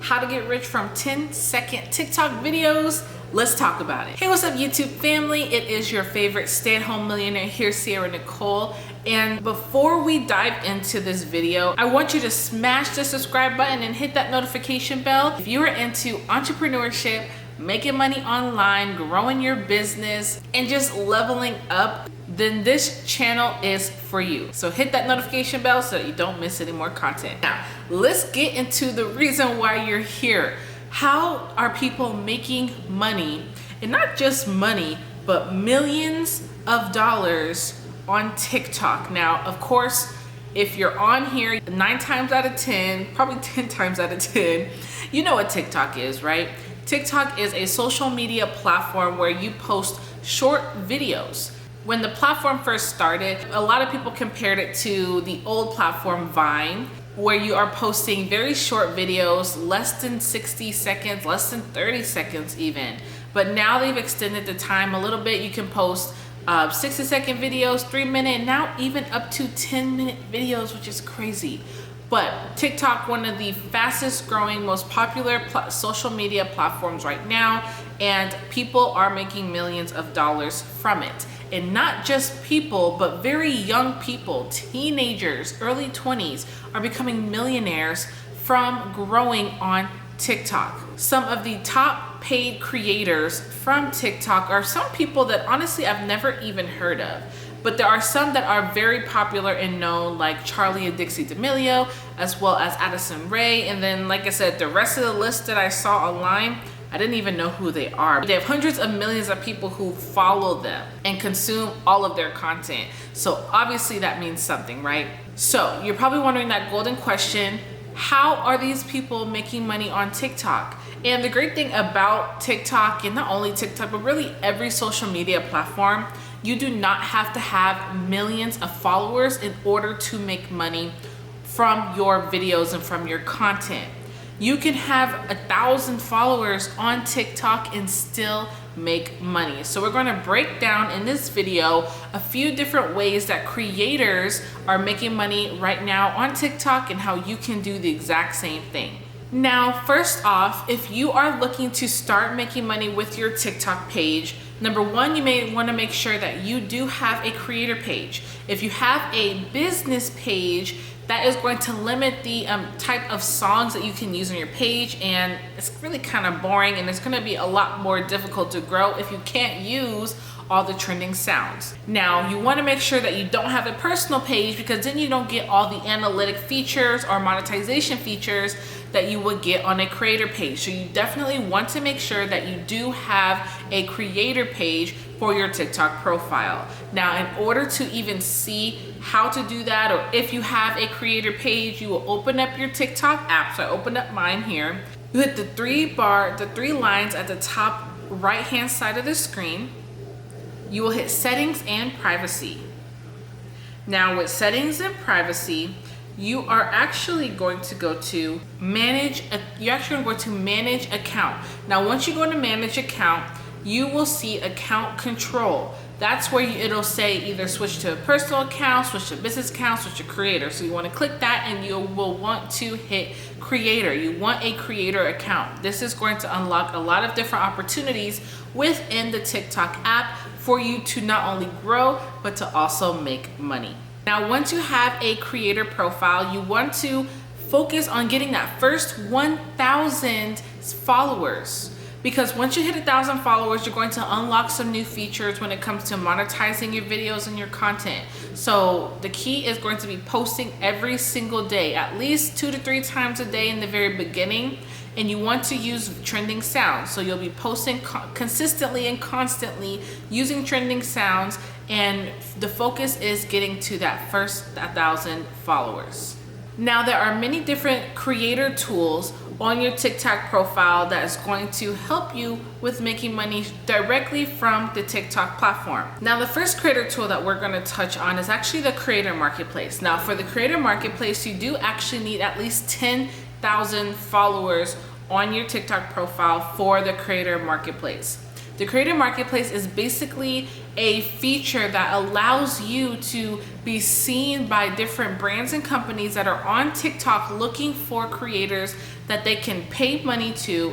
how to get rich from 10-second TikTok videos. Let's talk about it. Hey, what's up YouTube family? It is your favorite stay-at-home millionaire here, Sierra Nicole. And before we dive into this video, I want you to smash the subscribe button and hit that notification bell. If you are into entrepreneurship, making money online, growing your business, and just leveling up, then this channel is for you. So hit that notification bell so that you don't miss any more content. Now, let's get into the reason why you're here. How are people making money, and not just money, but millions of dollars on TikTok? Now, of course, if you're on here 9 times out of 10, probably 10 times out of 10, you know what TikTok is, right? TikTok is a social media platform where you post short videos. When the platform first started, a lot of people compared it to the old platform Vine, where you are posting very short videos, less than 60 seconds, less than 30 seconds even. But now they've extended the time a little bit. You can post 60-second videos, 3-minute, now even up to 10-minute videos, which is crazy. But TikTok, one of the fastest growing, most popular social media platforms right now, and people are making millions of dollars from it. And not just people, but very young people, teenagers, early 20s, are becoming millionaires from growing on TikTok. Some of the top paid creators from TikTok are some people that honestly I've never even heard of. But there are some that are very popular and known, like Charlie and Dixie D'Amelio, as well as Addison Rae. And then, like I said, the rest of the list that I saw online, I didn't even know who they are. They have hundreds of millions of people who follow them and consume all of their content. So obviously that means something, right? So you're probably wondering that golden question: how are these people making money on TikTok? And the great thing about TikTok, and not only TikTok, but really every social media platform, you do not have to have millions of followers in order to make money from your videos and from your content. You can have 1,000 followers on TikTok and still make money. So we're going to break down in this video a few different ways that creators are making money right now on TikTok and how you can do the exact same thing. Now, first off, if you are looking to start making money with your TikTok page, number one, you may want to make sure that you do have a creator page. If you have a business page, that is going to limit the type of songs that you can use on your page, and it's really kind of boring, and it's going to be a lot more difficult to grow if you can't use all the trending sounds. Now, you want to make sure that you don't have a personal page, because then you don't get all the analytic features or monetization features that you would get on a creator page. So you definitely want to make sure that you do have a creator page for your TikTok profile. Now, in order to even see how to do that, or if you have a creator page, you will open up your TikTok app. So I opened up mine here. You hit the three lines at the top right hand side of the screen. You will hit settings and privacy. Now with settings and privacy, you are actually going to go to manage account. Now once you go to manage account, you will see account control. That's where it'll say either switch to a personal account, switch to business account, switch to creator. So you want to click that, and you will want to hit creator. You want a creator account. This is going to unlock a lot of different opportunities within the TikTok app for you to not only grow, but to also make money. Now, once you have a creator profile, you want to focus on getting that first 1,000 followers. Because once you hit 1,000 followers, you're going to unlock some new features when it comes to monetizing your videos and your content. So the key is going to be posting every single day, at least 2 to 3 times a day in the very beginning. And you want to use trending sounds. So you'll be posting consistently and constantly using trending sounds. And the focus is getting to that first 1,000 followers. Now, there are many different creator tools on your TikTok profile that is going to help you with making money directly from the TikTok platform. Now, the first creator tool that we're going to touch on is actually the Creator Marketplace. Now, for the Creator Marketplace, you do actually need at least 10,000 followers on your TikTok profile for the Creator Marketplace. The Creator Marketplace is basically a feature that allows you to be seen by different brands and companies that are on TikTok looking for creators that they can pay money to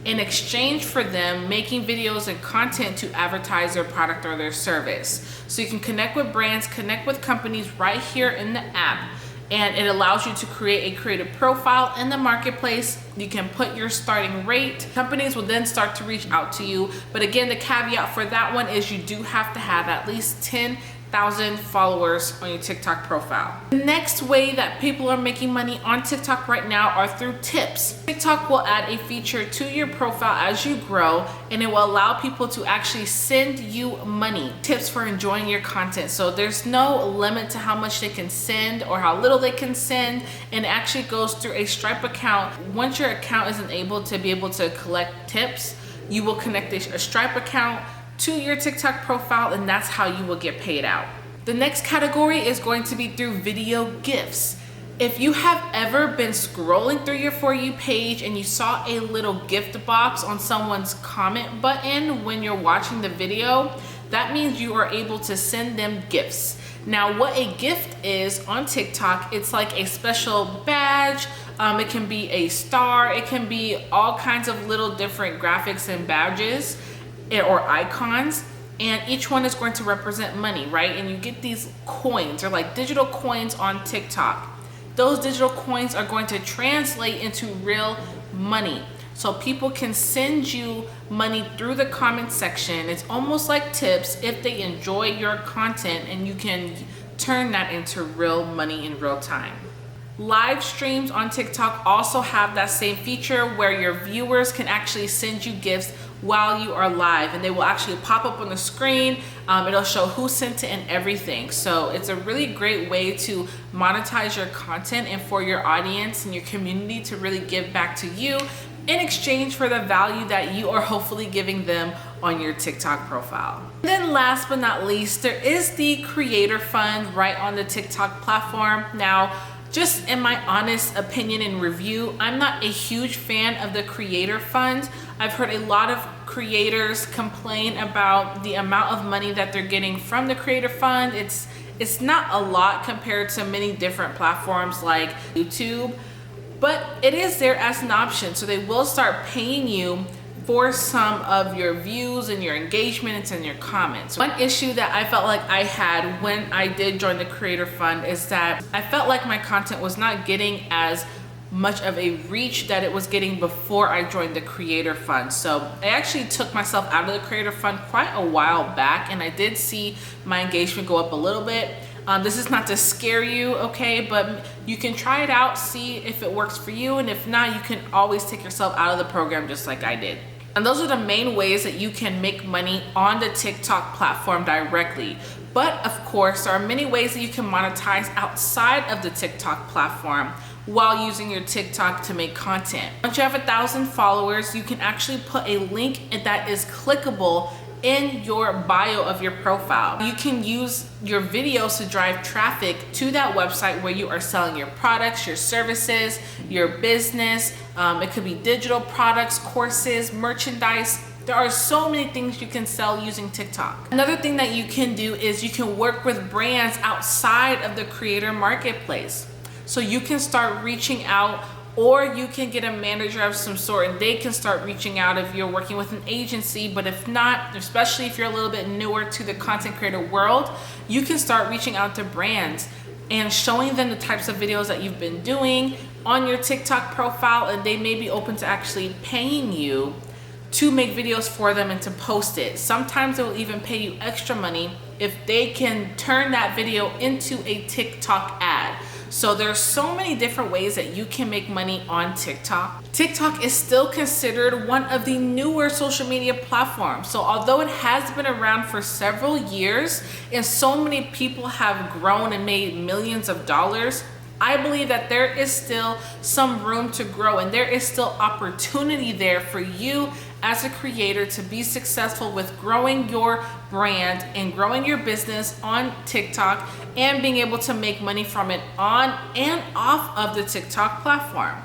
in exchange for them making videos and content to advertise their product or their service. So you can connect with brands, connect with companies right here in the app. And it allows you to create a creative profile in the marketplace. You can put your starting rate. Companies will then start to reach out to you. But again, the caveat for that one is you do have to have at least 10,000 followers on your TikTok profile. The next way that people are making money on TikTok right now are through tips. TikTok will add a feature to your profile as you grow, and it will allow people to actually send you money, tips for enjoying your content. So there's no limit to how much they can send or how little they can send, and it actually goes through a Stripe account. Once your account isn't able to collect tips, you will connect a Stripe account to your TikTok profile, and that's how you will get paid out. The next category is going to be through video gifts. If you have ever been scrolling through your For You page and you saw a little gift box on someone's comment button when you're watching the video, that means you are able to send them gifts. Now, what a gift is on TikTok, it's like a special badge. It can be a star. It can be all kinds of little different graphics and badges or icons, and each one is going to represent money, right? And you get these coins, or like digital coins on TikTok. Those digital coins are going to translate into real money. So people can send you money through the comment section. It's almost like tips if they enjoy your content, and you can turn that into real money in real time. Live streams on TikTok also have that same feature where your viewers can actually send you gifts while you are live, and they will actually pop up on the screen. It'll show who sent it and everything. So it's a really great way to monetize your content and for your audience and your community to really give back to you in exchange for the value that you are hopefully giving them on your TikTok profile. And then last but not least, there is the Creator Fund right on the TikTok platform. Now, just in my honest opinion and review, I'm not a huge fan of the Creator Fund. I've heard a lot of creators complain about the amount of money that they're getting from the Creator Fund. It's not a lot compared to many different platforms like YouTube, but it is there as an option. So they will start paying you for some of your views and your engagements and your comments. One issue that I felt like I had when I did join the Creator Fund is that I felt like my content was not getting as much of a reach that it was getting before I joined the Creator Fund. So I actually took myself out of the Creator Fund quite a while back, and I did see my engagement go up a little bit. This is not to scare you, okay, but you can try it out, see if it works for you, and if not, you can always take yourself out of the program just like I did. And those are the main ways that you can make money on the TikTok platform directly. But of course, there are many ways that you can monetize outside of the TikTok platform while using your TikTok to make content. Once you have 1,000 followers, you can actually put a link that is clickable in your bio of your profile. You can use your videos to drive traffic to that website where you are selling your products, your services, your business. It could be digital products, courses, merchandise. There are so many things you can sell using TikTok. Another thing that you can do is you can work with brands outside of the Creator Marketplace. So you can start reaching out, or you can get a manager of some sort and they can start reaching out if you're working with an agency. But if not, especially if you're a little bit newer to the content creator world, you can start reaching out to brands and showing them the types of videos that you've been doing on your TikTok profile, and they may be open to actually paying you to make videos for them and to post it. Sometimes they will even pay you extra money if they can turn that video into a TikTok ad. So there's so many different ways that you can make money on TikTok. TikTok is still considered one of the newer social media platforms. So although it has been around for several years and so many people have grown and made millions of dollars, I believe that there is still some room to grow, and there is still opportunity there for you as a creator to be successful with growing your brand and growing your business on TikTok and being able to make money from it on and off of the TikTok platform.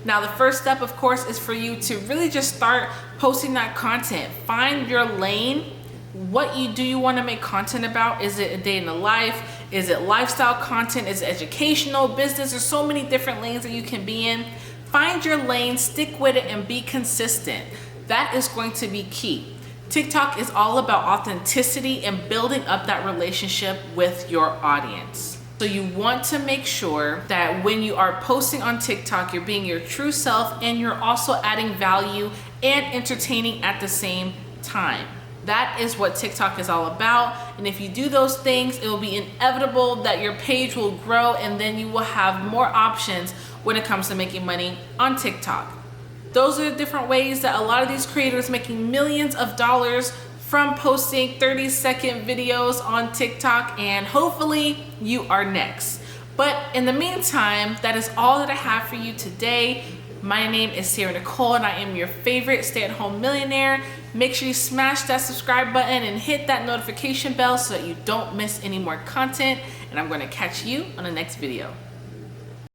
Now, the first step, of course, is for you to really just start posting that content. Find your lane. What do you want to make content about? Is it a day in the life? Is it lifestyle content? Is it educational, business? There's so many different lanes that you can be in. Find your lane, stick with it, and be consistent. That is going to be key. TikTok is all about authenticity and building up that relationship with your audience. So you want to make sure that when you are posting on TikTok, you're being your true self and you're also adding value and entertaining at the same time. That is what TikTok is all about. And if you do those things, it will be inevitable that your page will grow and then you will have more options when it comes to making money on TikTok. Those are the different ways that a lot of these creators making millions of dollars from posting 30-second videos on TikTok, and hopefully you are next. But in the meantime, that is all that I have for you today. My name is Sarah Nicole and I am your favorite stay-at-home millionaire. Make sure you smash that subscribe button and hit that notification bell so that you don't miss any more content. And I'm going to catch you on the next video.